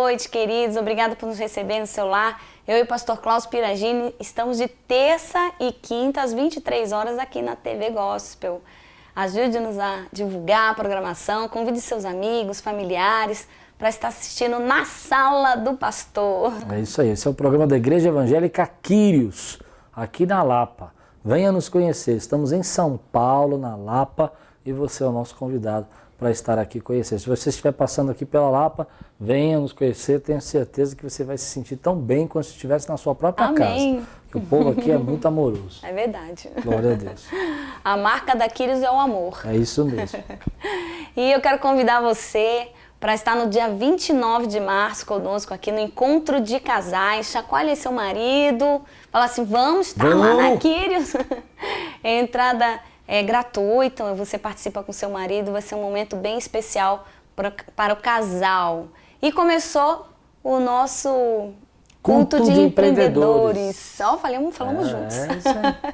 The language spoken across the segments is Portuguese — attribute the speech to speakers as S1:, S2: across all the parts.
S1: noite, queridos. Obrigada por nos receber no seu lar. Eu e o pastor Klaus Piragini estamos de terça e quinta às 23 horas aqui na TV Gospel. Ajude-nos a divulgar a programação, convide seus amigos, familiares para estar assistindo na sala do pastor.
S2: É isso aí, esse é o programa da Igreja Evangélica Quírios, aqui na Lapa. Venha nos conhecer, estamos em São Paulo, na Lapa, e você é o nosso convidado para estar aqui conhecer. Se você estiver passando aqui pela Lapa, venha nos conhecer, tenho certeza que você vai se sentir tão bem quando se estivesse na sua própria
S1: Amém.
S2: casa. Porque o povo aqui é muito amoroso.
S1: É verdade.
S2: Glória a Deus.
S1: A marca da Quírios é o amor.
S2: É isso mesmo.
S1: E eu quero convidar você para estar no dia 29 de março conosco aqui no Encontro de Casais. Chacoalhe seu marido, fala assim, vamos estar lá na Quírios. A entrada é gratuita, você participa com seu marido, vai ser um momento bem especial para o casal. E começou o nosso culto de empreendedores. Ó, falamos juntos.
S2: Isso aí.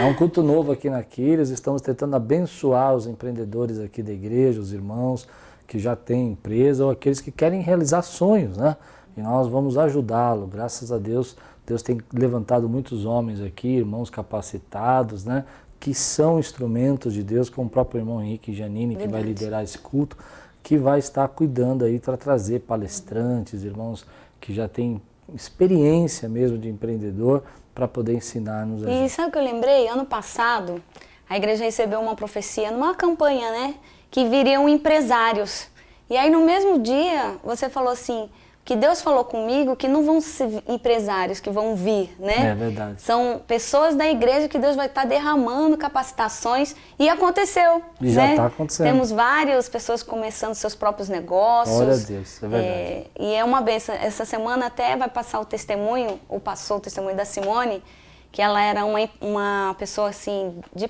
S2: É um culto novo aqui na Quírios, estamos tentando abençoar os empreendedores aqui da igreja, os irmãos que já têm empresa ou aqueles que querem realizar sonhos, né? E nós vamos ajudá-lo, graças a Deus. Deus tem levantado muitos homens aqui, irmãos capacitados, né? Que são instrumentos de Deus, como o próprio irmão Henrique Janine, que vai liderar esse culto, que vai estar cuidando aí para trazer palestrantes, irmãos que já têm experiência mesmo de empreendedor, para poder ensinar-nos.
S1: E sabe o que eu lembrei? Ano passado, a igreja recebeu uma profecia numa campanha, né? Que viriam empresários. E aí no mesmo dia, você falou assim, que Deus falou comigo que não vão ser empresários que vão vir, né?
S2: É verdade.
S1: São pessoas da igreja que Deus vai estar derramando capacitações e aconteceu.
S2: E já está acontecendo.
S1: Temos várias pessoas começando seus próprios negócios.
S2: Glória a Deus, é verdade.
S1: E é uma benção. Essa semana até vai passar o testemunho, ou passou o testemunho da Simone, que ela era uma pessoa assim, de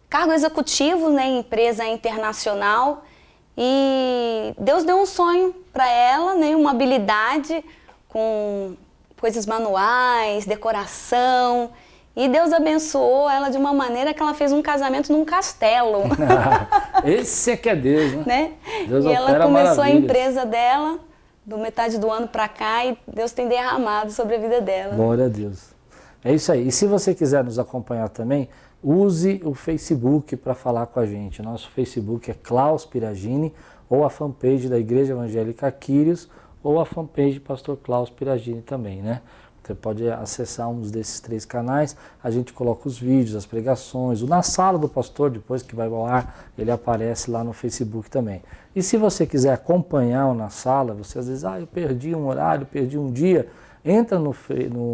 S1: cargo executivo, né, em empresa internacional. E Deus deu um sonho para ela, né, uma habilidade com coisas manuais, decoração. E Deus abençoou ela de uma maneira que ela fez um casamento num castelo.
S2: Esse é que é Deus, né? Deus
S1: e ela começou
S2: maravilhas.
S1: A empresa dela, do metade do ano para cá, e Deus tem derramado sobre a vida dela.
S2: Glória a Deus. É isso aí. E se você quiser nos acompanhar também, use o Facebook para falar com a gente. Nosso Facebook é Klaus Piragini, ou a fanpage da Igreja Evangélica Quírios, ou a fanpage Pastor Klaus Piragini também, né? Você pode acessar um desses 3 canais, a gente coloca os vídeos, as pregações, o Na Sala do Pastor, depois que vai ao ar, ele aparece lá no Facebook também. E se você quiser acompanhar o Na Sala, você às vezes, eu perdi um horário, perdi um dia, entra no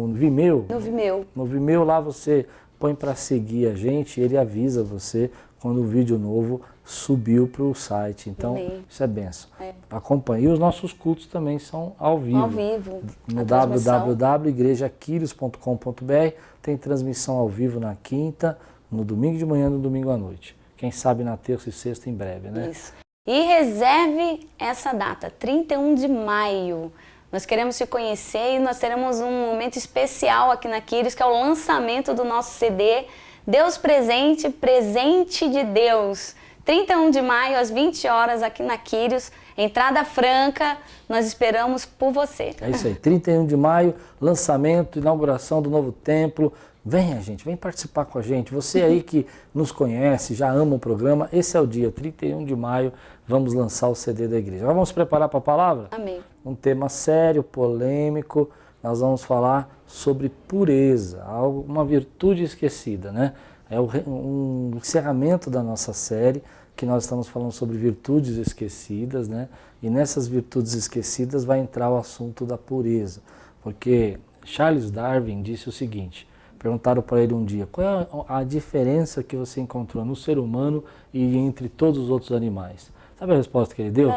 S2: Vimeo.
S1: No Vimeo.
S2: No Vimeo lá você põe para seguir a gente e ele avisa você quando o vídeo novo subiu para o site. Então, isso é benção. Acompanhe. E os nossos cultos também são ao vivo.
S1: Ao vivo.
S2: No www.igrejaquírios.com.br tem transmissão ao vivo na quinta, no domingo de manhã e no domingo à noite. Quem sabe na terça e sexta em breve, né?
S1: Isso. E reserve essa data, 31 de maio. Nós queremos te conhecer e nós teremos um momento especial aqui na Quírios, que é o lançamento do nosso CD, Deus Presente, Presente de Deus. 31 de maio, às 20 horas, aqui na Quírios, entrada franca, nós esperamos por você.
S2: É isso aí, 31 de maio, lançamento, inauguração do novo templo. Venha, gente, vem participar com a gente. Você aí que nos conhece, já ama o programa, esse é o dia, 31 de maio, vamos lançar o CD da igreja. Vamos preparar para a palavra?
S1: Amém.
S2: Um tema sério, polêmico, nós vamos falar sobre pureza, uma virtude esquecida, né? É um encerramento da nossa série, que nós estamos falando sobre virtudes esquecidas, né? E nessas virtudes esquecidas vai entrar o assunto da pureza. Porque Charles Darwin disse o seguinte, perguntaram para ele um dia, qual é a diferença que você encontrou no ser humano e entre todos os outros animais? Sabe a resposta que ele deu?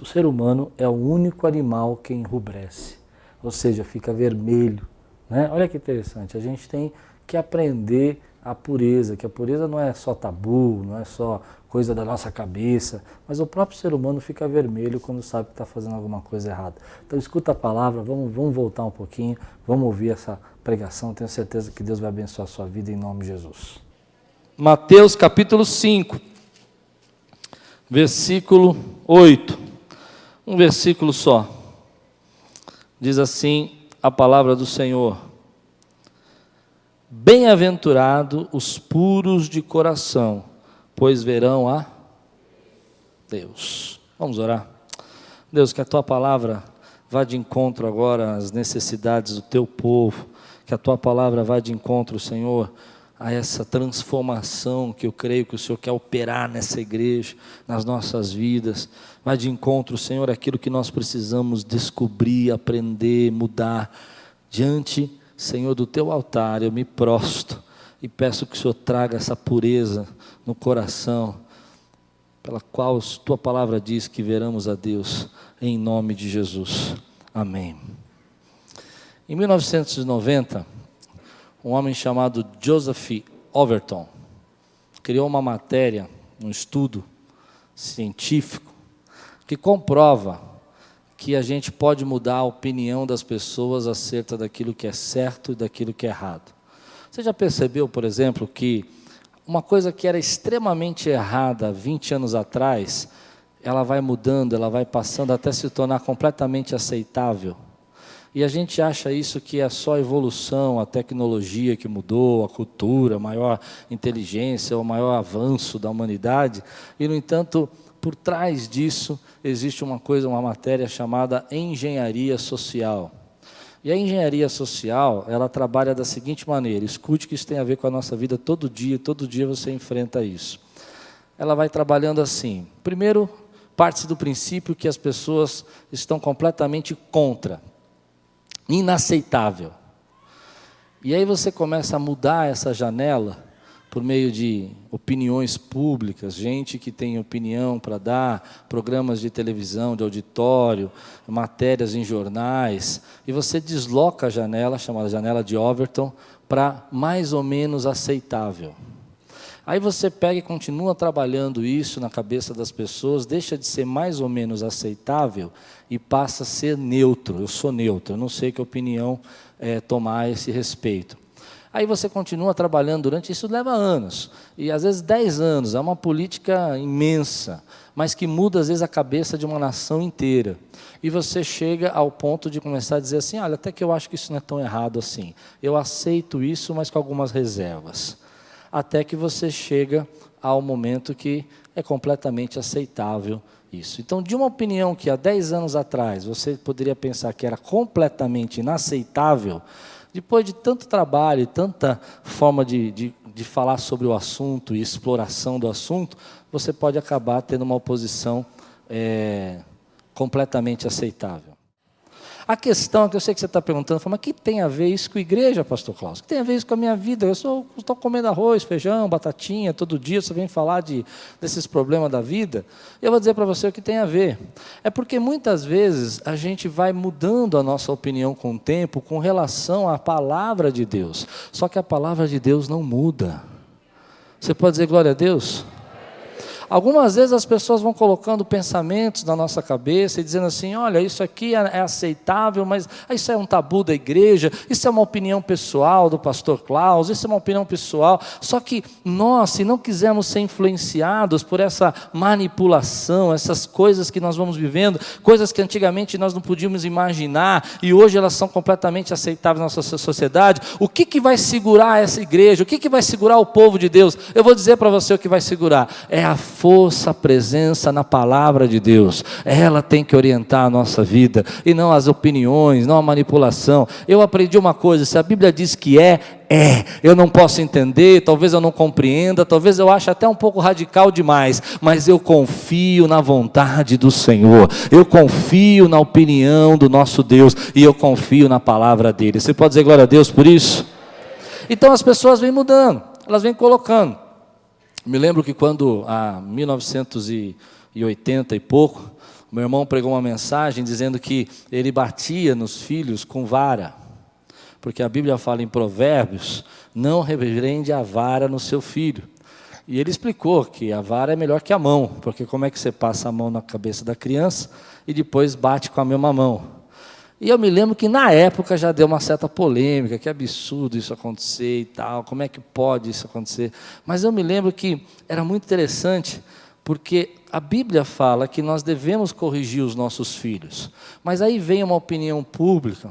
S2: O ser humano é o único animal que enrubrece, ou seja, fica vermelho, né? Olha que interessante, a gente tem que aprender a pureza, que a pureza não é só tabu, não é só coisa da nossa cabeça, mas o próprio ser humano fica vermelho quando sabe que está fazendo alguma coisa errada. Então escuta a palavra, vamos voltar um pouquinho, vamos ouvir essa pregação, tenho certeza que Deus vai abençoar a sua vida em nome de Jesus.
S3: Mateus capítulo 5, versículo 8.
S2: Um versículo só. Diz assim a palavra do Senhor: bem-aventurado os puros de coração, pois verão a Deus. Vamos orar. Deus, que a Tua palavra vá de encontro agora às necessidades do Teu povo, que a Tua palavra vá de encontro, Senhor, a essa transformação que eu creio que o Senhor quer operar nessa igreja, nas nossas vidas. Vai de encontro, Senhor, aquilo que nós precisamos descobrir, aprender, mudar. Diante, Senhor, do Teu altar, eu me prostro e peço que o Senhor traga essa pureza no coração, pela qual Tua palavra diz que veramos a Deus, em nome de Jesus. Amém. Em 1990, um homem chamado Joseph Overton criou uma matéria, um estudo científico, que comprova que a gente pode mudar a opinião das pessoas acerca daquilo que é certo e daquilo que é errado. Você já percebeu, por exemplo, que uma coisa que era extremamente errada 20 anos atrás, ela vai mudando, ela vai passando até se tornar completamente aceitável? E a gente acha isso que é só evolução, a tecnologia que mudou, a cultura, a maior inteligência, o maior avanço da humanidade. E, no entanto, por trás disso existe uma coisa, uma matéria chamada engenharia social. E a engenharia social, ela trabalha da seguinte maneira: escute que isso tem a ver com a nossa vida todo dia você enfrenta isso. Ela vai trabalhando assim. Primeiro, parte-se do princípio que as pessoas estão completamente contra. Inaceitável. E aí você começa a mudar essa janela por meio de opiniões públicas, gente que tem opinião para dar, programas de televisão, de auditório, matérias em jornais, e você desloca a janela, chamada janela de Overton, para mais ou menos aceitável. Aí você pega e continua trabalhando isso na cabeça das pessoas, deixa de ser mais ou menos aceitável e passa a ser neutro. Eu sou neutro, eu não sei que opinião tomar a esse respeito. Aí você continua trabalhando durante, isso leva anos, e às vezes 10 anos, é uma política imensa, mas que muda às vezes a cabeça de uma nação inteira. E você chega ao ponto de começar a dizer assim: olha, até que eu acho que isso não é tão errado assim. Eu aceito isso, mas com algumas reservas. Até que você chega ao momento que é completamente aceitável isso. Então, de uma opinião que há 10 anos atrás você poderia pensar que era completamente inaceitável, depois de tanto trabalho e tanta forma de falar sobre o assunto e exploração do assunto, você pode acabar tendo uma oposição completamente aceitável. A questão que eu sei que você está perguntando, mas o que tem a ver isso com a igreja, pastor Klaus? O que tem a ver isso com a minha vida? Eu estou comendo arroz, feijão, batatinha, todo dia, você vem falar desses problemas da vida? Eu vou dizer para você o que tem a ver. É porque muitas vezes a gente vai mudando a nossa opinião com o tempo com relação à palavra de Deus. Só que a palavra de Deus não muda. Você pode dizer glória a Deus? Algumas vezes as pessoas vão colocando pensamentos na nossa cabeça e dizendo assim: olha, isso aqui é aceitável, mas isso é um tabu da igreja, isso é uma opinião pessoal do pastor Klaus, isso é uma opinião pessoal. Só que nós, se não quisermos ser influenciados por essa manipulação, essas coisas que nós vamos vivendo, coisas que antigamente nós não podíamos imaginar e hoje elas são completamente aceitáveis na nossa sociedade, o que vai segurar essa igreja? O que vai segurar o povo de Deus? Eu vou dizer para você o que vai segurar: é a força, a presença na palavra de Deus. Ela tem que orientar a nossa vida, e não as opiniões, não a manipulação. Eu aprendi uma coisa: se a Bíblia diz que eu não posso entender, talvez eu não compreenda, talvez eu ache até um pouco radical demais, mas eu confio na vontade do Senhor, eu confio na opinião do nosso Deus, e eu confio na palavra dele. Você pode dizer glória a Deus por isso? Então as pessoas vêm mudando, elas vêm colocando. Me lembro que quando, há 1980 e pouco, meu irmão pregou uma mensagem dizendo que ele batia nos filhos com vara, porque a Bíblia fala em Provérbios: não repreende a vara no seu filho. E ele explicou que a vara é melhor que a mão, porque como é que você passa a mão na cabeça da criança e depois bate com a mesma mão? E eu me lembro que na época já deu uma certa polêmica, que absurdo isso acontecer e tal, como é que pode isso acontecer? Mas eu me lembro que era muito interessante, Porque a Bíblia fala que nós devemos corrigir os nossos filhos. Mas aí vem uma opinião pública,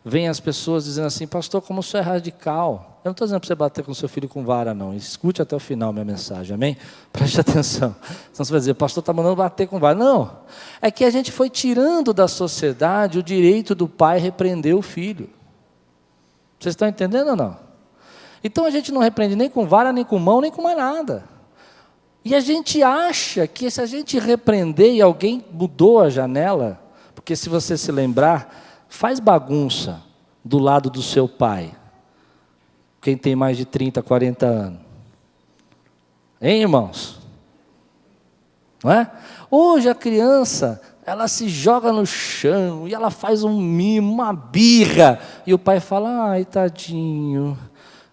S2: vem as pessoas dizendo assim, pastor, como o senhor é radical. Eu não estou dizendo para você bater com seu filho com vara, não. Escute até o final minha mensagem, amém? Preste atenção. Senão você vai dizer, pastor está mandando bater com vara. Não, é que a gente foi tirando da sociedade o direito do pai repreender o filho. Vocês estão entendendo ou não? Então a gente não repreende nem com vara, nem com mão, nem com mais nada. E a gente acha que se a gente repreender e alguém mudou a janela, porque se você se lembrar, faz bagunça do lado do seu pai. Quem tem mais de 30, 40 anos. Hein, irmãos? Não é? Hoje a criança, ela se joga no chão e ela faz um mimo, uma birra. E o pai fala, ai, tadinho,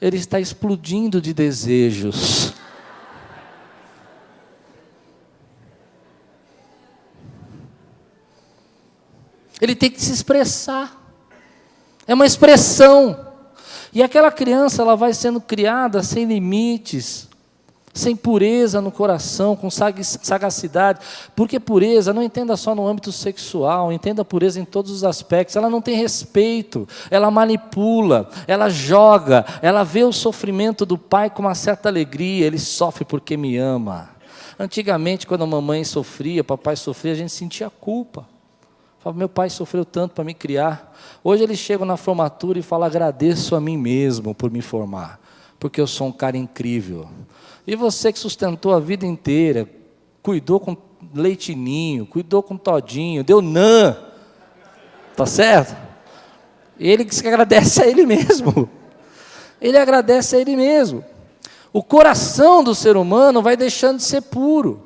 S2: ele está explodindo de desejos. Ele tem que se expressar. É uma expressão. E aquela criança, ela vai sendo criada sem limites, sem pureza no coração, com sagacidade. Porque pureza, não entenda só no âmbito sexual, entenda a pureza em todos os aspectos. Ela não tem respeito, ela manipula, ela joga, ela vê o sofrimento do pai com uma certa alegria. Ele sofre porque me ama. Antigamente, quando a mamãe sofria, papai sofria, a gente sentia culpa. Fala, meu pai sofreu tanto para me criar. Hoje eles chegam na formatura e falam, agradeço a mim mesmo por me formar, porque eu sou um cara incrível. E você que sustentou a vida inteira, cuidou com leitinho, cuidou com todinho, deu nã, tá certo? Ele que se agradece a ele mesmo. Ele agradece a ele mesmo. O coração do ser humano vai deixando de ser puro.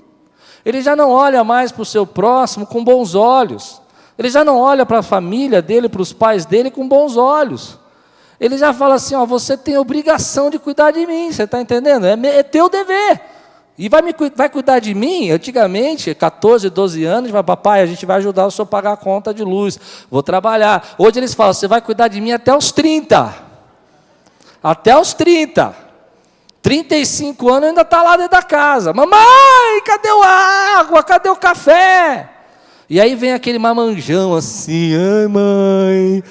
S2: Ele já não olha mais para o seu próximo com bons olhos. Ele já não olha para a família dele, para os pais dele com bons olhos. Ele já fala assim, ó, você tem obrigação de cuidar de mim, você está entendendo? É teu dever. E vai cuidar de mim? Antigamente, 14, 12 anos, vai, papai, a gente vai ajudar o senhor a pagar a conta de luz, vou trabalhar. Hoje eles falam, você vai cuidar de mim até os 30. Até os 30. 35 anos ainda está lá dentro da casa. Mamãe, cadê a água? Cadê o café? E aí vem aquele mamanjão assim, ai mãe,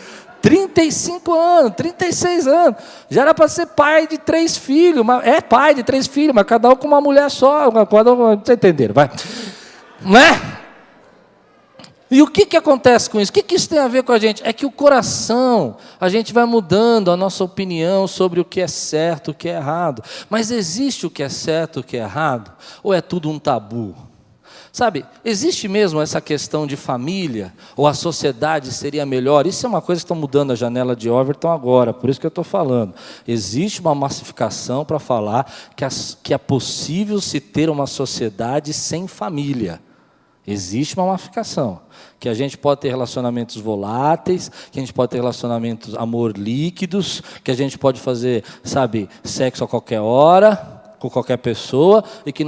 S2: 35 anos, 36 anos, já era para ser pai de 3 filhos, é pai de 3 filhos, mas cada um com uma mulher só, vocês entenderam, vai, não é? E o que acontece com isso? O que isso tem a ver com a gente? É que o coração, a gente vai mudando a nossa opinião sobre o que é certo, o que é errado, mas existe o que é certo, o que é errado, ou é tudo um tabu? Sabe, existe mesmo essa questão de família, ou a sociedade seria melhor? Isso é uma coisa que está mudando a janela de Overton agora, por isso que eu estou falando. Existe uma massificação para falar que é possível se ter uma sociedade sem família. Existe uma massificação, que a gente pode ter relacionamentos voláteis, que a gente pode ter relacionamentos amor líquidos, que a gente pode fazer, sabe, sexo a qualquer hora, com qualquer pessoa, e que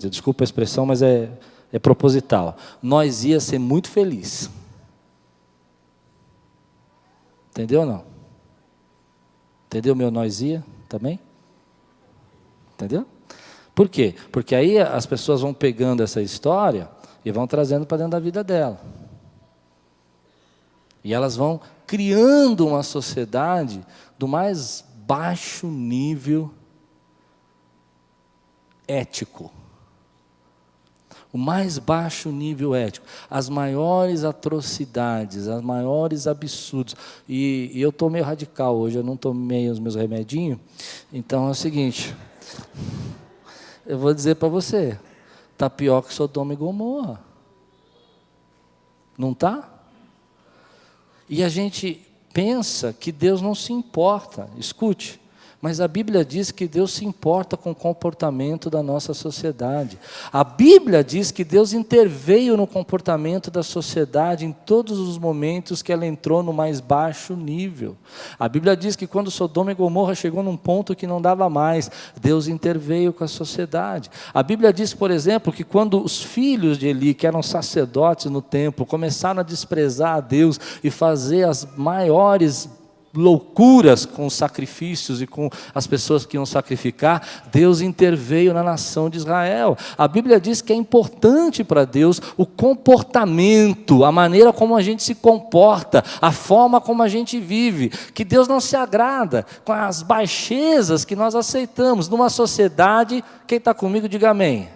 S2: desculpa a expressão, mas é proposital, nós ia ser muito feliz. Entendeu ou não? Entendeu meu nós ia também? Entendeu? Por quê? Porque aí as pessoas vão pegando essa história e vão trazendo para dentro da vida dela. E elas vão criando uma sociedade do mais baixo nível ético. O mais baixo nível ético. As maiores atrocidades, as maiores absurdos. E eu estou meio radical hoje, eu não tomei os meus remedinhos. Então é o seguinte, eu vou dizer para você, está pior que Sodoma e Gomorra. Não está? E a gente pensa que Deus não se importa. Escute. Mas a Bíblia diz que Deus se importa com o comportamento da nossa sociedade. A Bíblia diz que Deus interveio no comportamento da sociedade em todos os momentos que ela entrou no mais baixo nível. A Bíblia diz que quando Sodoma e Gomorra chegou num ponto que não dava mais, Deus interveio com a sociedade. A Bíblia diz, por exemplo, que quando os filhos de Eli, que eram sacerdotes no templo, começaram a desprezar a Deus e fazer as maiores loucuras com os sacrifícios e com as pessoas que iam sacrificar, Deus interveio na nação de Israel. A Bíblia diz que é importante para Deus o comportamento, a maneira como a gente se comporta, a forma como a gente vive, que Deus não se agrada com as baixezas que nós aceitamos numa sociedade. Quem está comigo, diga amém.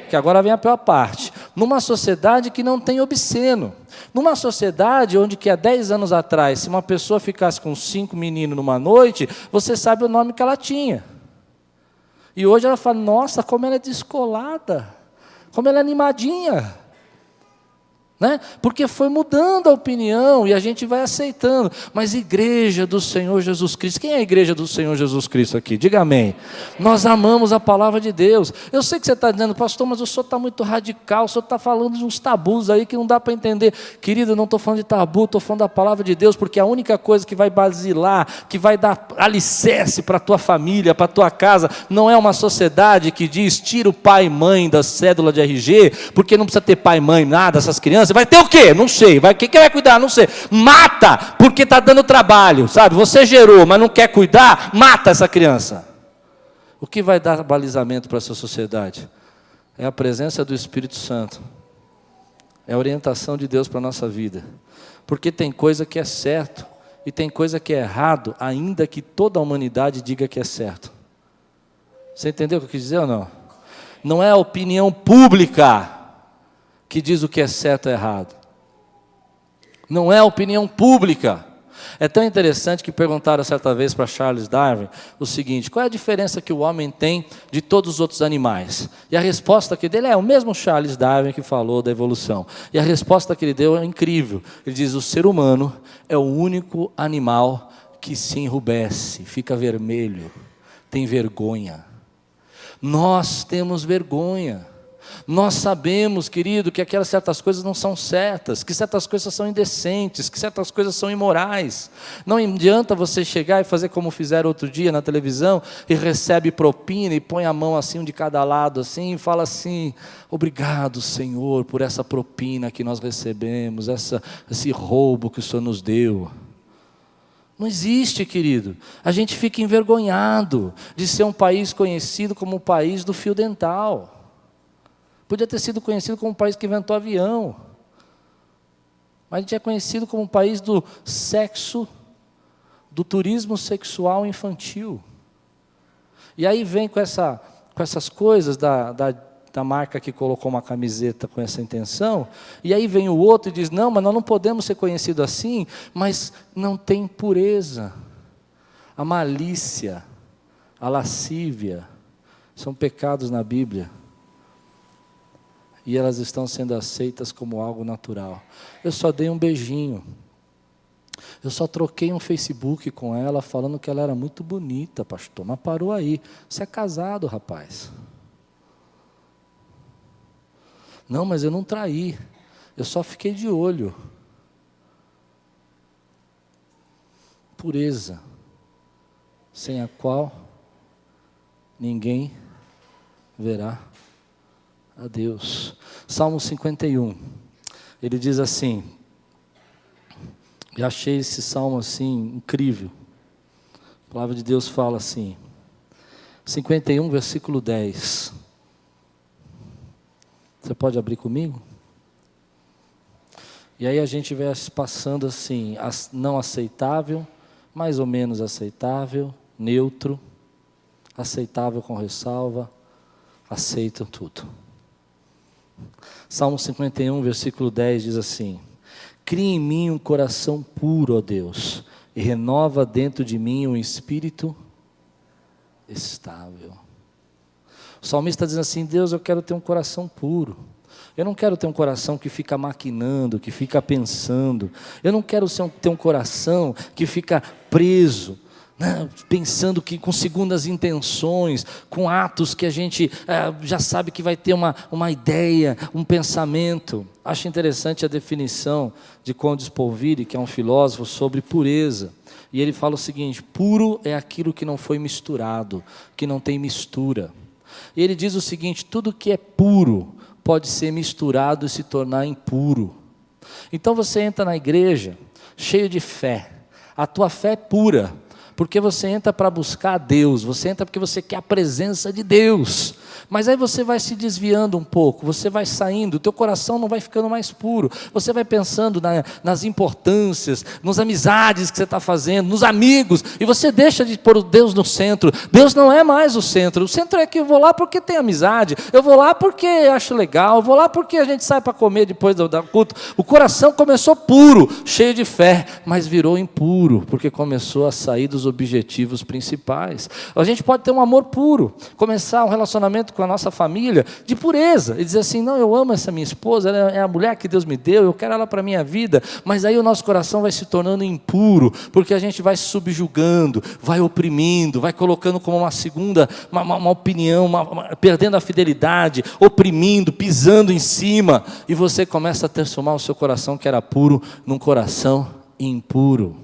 S2: Que agora vem a pior parte, numa sociedade que não tem obsceno, numa sociedade onde que há 10 anos atrás, se uma pessoa ficasse com 5 meninos numa noite, você sabe o nome que ela tinha, e hoje ela fala, nossa, como ela é descolada, como ela é animadinha, né? Porque foi mudando a opinião e a gente vai aceitando. Mas igreja do Senhor Jesus Cristo, quem é a igreja do Senhor Jesus Cristo aqui? Diga amém. Nós amamos a palavra de Deus. Eu sei que você está dizendo, pastor, mas o senhor está muito radical, o senhor está falando de uns tabus aí que não dá para entender. Querido, eu não estou falando de tabu, estou falando da palavra de Deus, porque a única coisa que vai basilar, que vai dar alicerce para a tua família, para a tua casa, não é uma sociedade que diz, tira o pai e mãe da cédula de RG, porque não precisa ter pai e mãe, nada, essas crianças. Vai ter o quê? Não sei. Quem vai cuidar? Não sei. Mata, porque está dando trabalho, sabe? Você gerou, mas não quer cuidar, mata essa criança. O que vai dar balizamento para essa sociedade? É a presença do Espírito Santo. É a orientação de Deus para a nossa vida. Porque tem coisa que é certo e tem coisa que é errado, ainda que toda a humanidade diga que é certo. Você entendeu o que eu quis dizer ou não? Não é a opinião pública que diz o que é certo ou errado. Não é a opinião pública. É tão interessante que perguntaram certa vez para Charles Darwin o seguinte, qual é a diferença que o homem tem de todos os outros animais? E a resposta que dele é o mesmo Charles Darwin que falou da evolução. E a resposta que ele deu é incrível. Ele diz, o ser humano é o único animal que se enrubesce, fica vermelho, tem vergonha. Nós temos vergonha. Nós sabemos, querido, que aquelas certas coisas não são certas, que certas coisas são indecentes, que certas coisas são imorais. Não adianta você chegar e fazer como fizeram outro dia na televisão, e recebe propina e põe a mão assim, um de cada lado assim, e fala assim, obrigado Senhor por essa propina que nós recebemos, esse roubo que o Senhor nos deu. Não existe, querido. A gente fica envergonhado de ser um país conhecido como o país do fio dental. Podia ter sido conhecido como um país que inventou avião. Mas a gente é conhecido como um país do sexo, do turismo sexual infantil. E aí vem com essas coisas da marca que colocou uma camiseta com essa intenção, e aí vem o outro e diz, não, mas nós não podemos ser conhecidos assim, mas não tem pureza. A malícia, a lascívia, são pecados na Bíblia. E elas estão sendo aceitas como algo natural. Eu só dei um beijinho. Eu só troquei um Facebook com ela, falando que ela era muito bonita, pastor. Mas parou aí. Você é casado, rapaz. Não, mas eu não traí. Eu só fiquei de olho. Pureza, sem a qual ninguém verá a Deus. Salmo 51, ele diz assim, eu achei esse salmo assim, incrível, a palavra de Deus fala assim, 51 versículo 10, você pode abrir comigo? E aí a gente vai passando assim, não aceitável, mais ou menos aceitável, neutro, aceitável com ressalva, aceitam tudo. Salmo 51, versículo 10 diz assim, cria em mim um coração puro, ó Deus, e renova dentro de mim um espírito estável. O salmista está dizendo assim, Deus, eu quero ter um coração puro. Eu não quero ter um coração que fica maquinando, que fica pensando. Eu não quero ter um coração que fica preso, né, pensando que com segundas intenções, com atos que a gente já sabe que vai ter uma ideia, um pensamento. Acho interessante a definição de Conde Spolivere, que é um filósofo, sobre pureza. E ele fala o seguinte, puro é aquilo que não foi misturado, que não tem mistura. E ele diz o seguinte, tudo que é puro pode ser misturado e se tornar impuro. Então você entra na igreja cheio de fé, A tua fé é pura, porque você entra para buscar a Deus, você entra porque você quer a presença de Deus. Mas aí você vai se desviando um pouco, você vai saindo, o teu coração não vai ficando mais puro. Você vai pensando nas importâncias, nas amizades que você está fazendo, nos amigos, e você deixa de pôr Deus no centro. Deus não é mais o centro é que eu vou lá porque tem amizade, eu vou lá porque acho legal, eu vou lá porque a gente sai para comer depois do culto. O coração começou puro, cheio de fé, mas virou impuro, porque começou a sair dos objetivos principais. A gente pode ter um amor puro, começar um relacionamento com a nossa família de pureza, e dizer assim, não, eu amo essa minha esposa, ela é a mulher que Deus me deu, eu quero ela para a minha vida, mas aí o nosso coração vai se tornando impuro, porque a gente vai se subjugando, vai oprimindo, vai colocando como uma segunda, uma opinião, perdendo a fidelidade, oprimindo, pisando em cima, e você começa a transformar o seu coração que era puro, num coração impuro.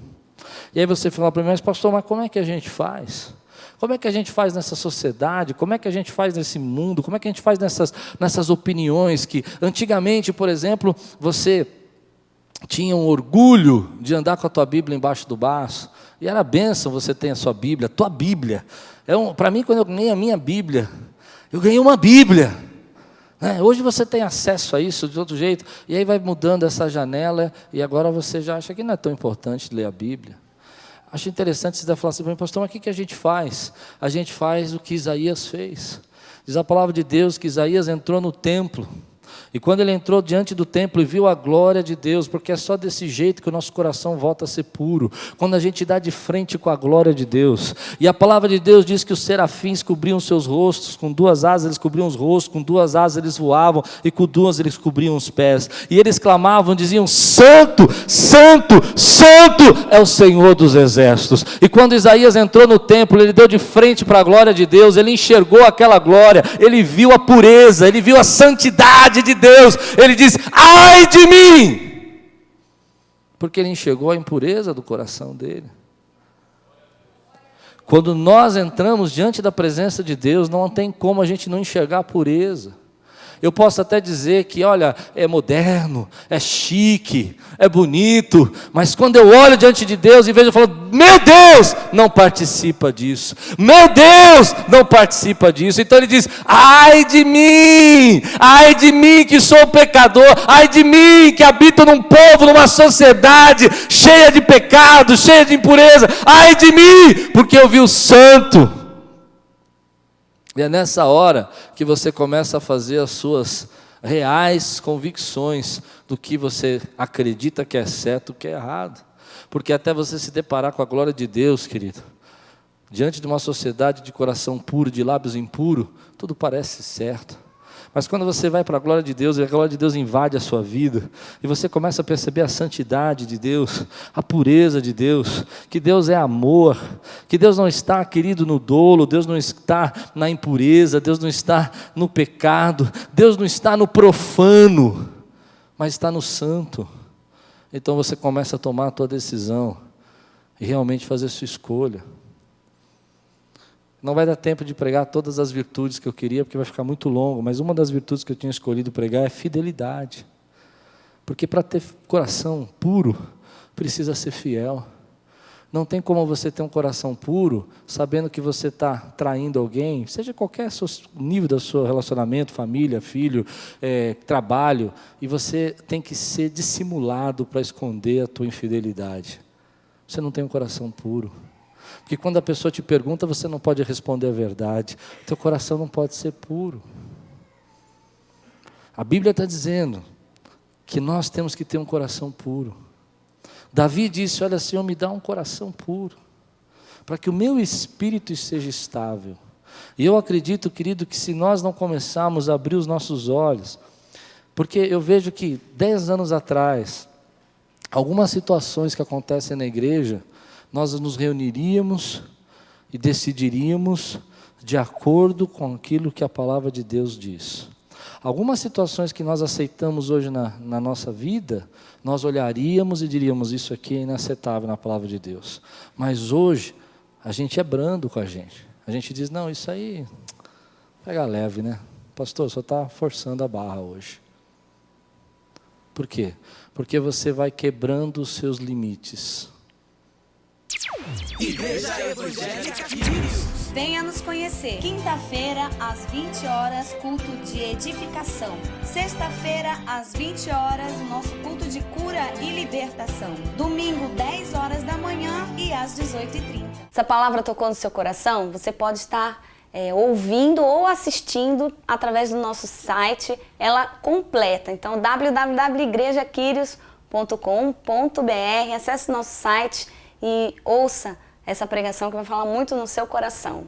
S2: E aí você fala para mim, mas pastor, mas como é que a gente faz? Como é que a gente faz nessa sociedade? Como é que a gente faz nesse mundo? Como é que a gente faz nessas opiniões que antigamente, por exemplo, você tinha um orgulho de andar com a tua Bíblia embaixo do braço, e era bênção você ter a sua Bíblia, a tua Bíblia. Para mim, quando eu ganhei a minha Bíblia, eu ganhei uma Bíblia. Hoje você tem acesso a isso de outro jeito, e aí vai mudando essa janela, e agora você já acha que não é tão importante ler a Bíblia. Acho interessante você falar assim para mim, pastor, mas o que a gente faz? A gente faz o que Isaías fez. Diz a palavra de Deus que Isaías entrou no templo, e quando ele entrou diante do templo e viu a glória de Deus, porque é só desse jeito que o nosso coração volta a ser puro, quando a gente dá de frente com a glória de Deus. E a palavra de Deus diz que os serafins cobriam seus rostos, com 2 asas eles cobriam os rostos, com 2 asas eles voavam, e com 2 eles cobriam os pés, e eles clamavam, diziam, santo, santo, santo é o Senhor dos exércitos. E quando Isaías entrou no templo, ele deu de frente para a glória de Deus, ele enxergou aquela glória, ele viu a pureza, ele viu a santidade de Deus, ele diz, ai de mim, porque ele enxergou a impureza do coração dele. Quando nós entramos diante da presença de Deus, não tem como a gente não enxergar a pureza. Eu posso até dizer que, olha, é moderno, é chique, é bonito, mas quando eu olho diante de Deus e vejo, eu falo, meu Deus, não participa disso, meu Deus, não participa disso. Então ele diz, ai de mim que sou pecador, ai de mim que habito num povo, numa sociedade cheia de pecado, cheia de impureza, ai de mim, porque eu vi o santo. E é nessa hora que você começa a fazer as suas reais convicções do que você acredita que é certo, o que é errado. Porque até você se deparar com a glória de Deus, querido, diante de uma sociedade de coração puro, de lábios impuros, tudo parece certo. Mas quando você vai para a glória de Deus, e a glória de Deus invade a sua vida, e você começa a perceber a santidade de Deus, a pureza de Deus, que Deus é amor, que Deus não está, querido, no dolo, Deus não está na impureza, Deus não está no pecado, Deus não está no profano, mas está no santo. Então você começa a tomar a tua decisão, e realmente fazer a sua escolha. Não vai dar tempo de pregar todas as virtudes que eu queria, porque vai ficar muito longo, mas uma das virtudes que eu tinha escolhido pregar é fidelidade. Porque para ter coração puro, precisa ser fiel. Não tem como você ter um coração puro, sabendo que você está traindo alguém, seja qualquer nível do seu relacionamento, família, filho, trabalho, e você tem que ser dissimulado para esconder a tua infidelidade. Você não tem um coração puro. Porque quando a pessoa te pergunta, você não pode responder a verdade. Teu coração não pode ser puro. A Bíblia está dizendo que nós temos que ter um coração puro. Davi disse, olha, Senhor, me dá um coração puro, para que o meu espírito seja estável. E eu acredito, querido, que se nós não começarmos a abrir os nossos olhos, porque eu vejo que 10 anos atrás, algumas situações que acontecem na igreja, nós nos reuniríamos e decidiríamos de acordo com aquilo que a palavra de Deus diz. Algumas situações que nós aceitamos hoje na nossa vida, nós olharíamos e diríamos, isso aqui é inaceitável na palavra de Deus. Mas hoje, a gente é brando com a gente. A gente diz, não, isso aí, pega leve, né? Pastor, só está forçando a barra hoje. Por quê? Porque você vai quebrando os seus limites.
S3: Igreja Evangélica Quírios.
S1: Venha nos conhecer. Quinta-feira, às 20 horas, culto de edificação. Sexta-feira, às 20 horas, o nosso culto de cura e libertação. Domingo, 10 horas da manhã e às 18h30. Essa palavra tocou no seu coração? Você pode estar ouvindo ou assistindo através do nosso site, ela completa. Então, www.igrejaquirios.com.br, acesse nosso site e ouça essa pregação que vai falar muito no seu coração.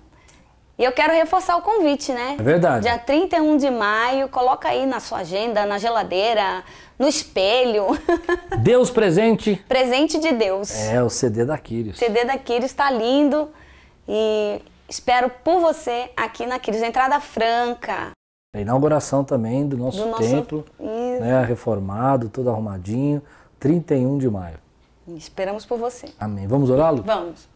S1: E eu quero reforçar o convite, né?
S2: É verdade.
S1: Dia 31 de maio, coloca aí na sua agenda, na geladeira, no espelho.
S2: Deus presente.
S1: Presente de Deus.
S2: É, o CD da Quírios.
S1: O CD da Quírios está lindo e espero por você aqui na Quírios. Entrada franca.
S2: A inauguração também do nosso templo, né, reformado, todo arrumadinho, 31 de maio.
S1: Esperamos por você.
S2: Amém. Vamos orar, Lu?
S1: Vamos.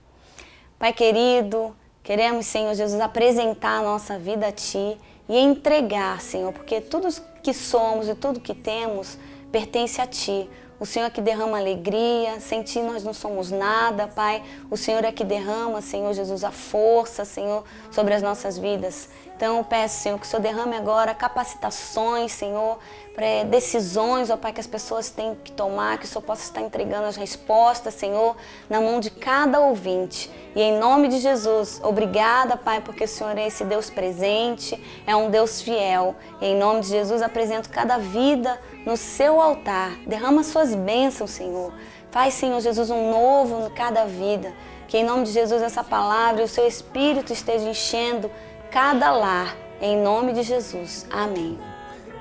S1: Pai querido, queremos, Senhor Jesus, apresentar a nossa vida a Ti e entregar, Senhor, porque tudo que somos e tudo que temos pertence a Ti. O Senhor é que derrama alegria, sem Ti nós não somos nada, Pai. O Senhor é que derrama, Senhor Jesus, a força, Senhor, sobre as nossas vidas. Então eu peço, Senhor, que o Senhor derrame agora capacitações, Senhor, para decisões, ó Pai, que as pessoas têm que tomar, que o Senhor possa estar entregando as respostas, Senhor, na mão de cada ouvinte. E em nome de Jesus, obrigada, Pai, porque o Senhor é esse Deus presente, é um Deus fiel. E em nome de Jesus, apresento cada vida no seu altar. Derrama suas bênçãos, Senhor. Faz, Senhor Jesus, um novo em cada vida. Que em nome de Jesus essa palavra e o seu Espírito esteja enchendo cada lar. Em nome de Jesus. Amém.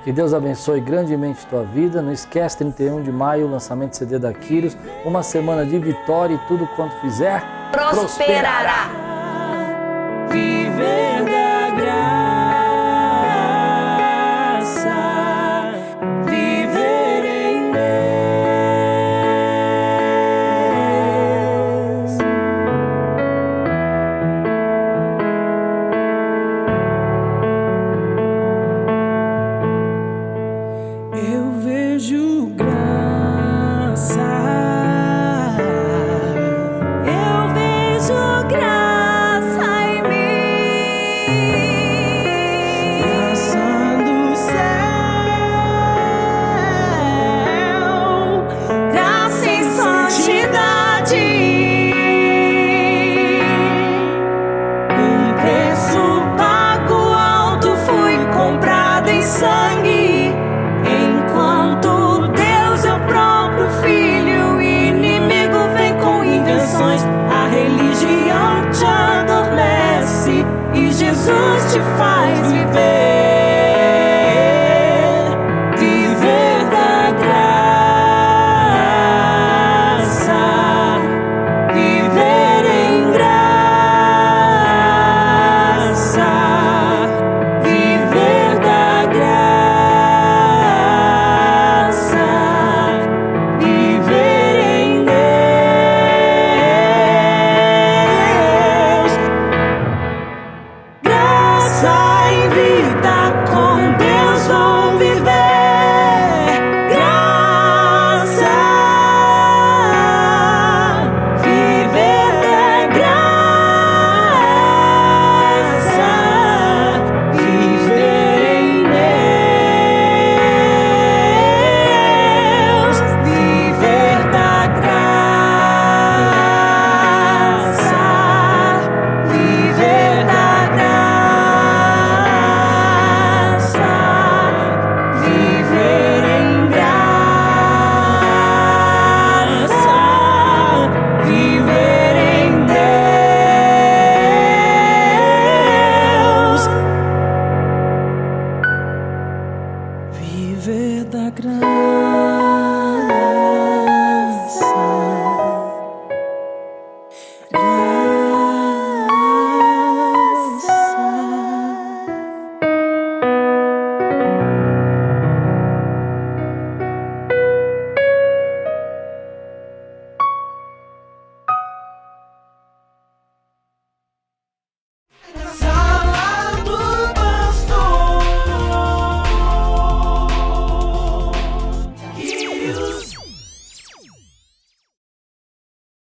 S2: Que Deus abençoe grandemente tua vida. Não esquece, 31 de maio, o lançamento do CD da Quírios. Uma semana de vitória e tudo quanto fizer,
S1: prosperará.
S3: Viver da graça, viver em Deus. Eu vejo graça, eu vejo graça em mim, graça do céu, graça em santidade, um preço pago alto, fui comprado em sangue. Enquanto Deus é o próprio Filho, o inimigo vem com invenções. A religião te adormece e Jesus te faz viver.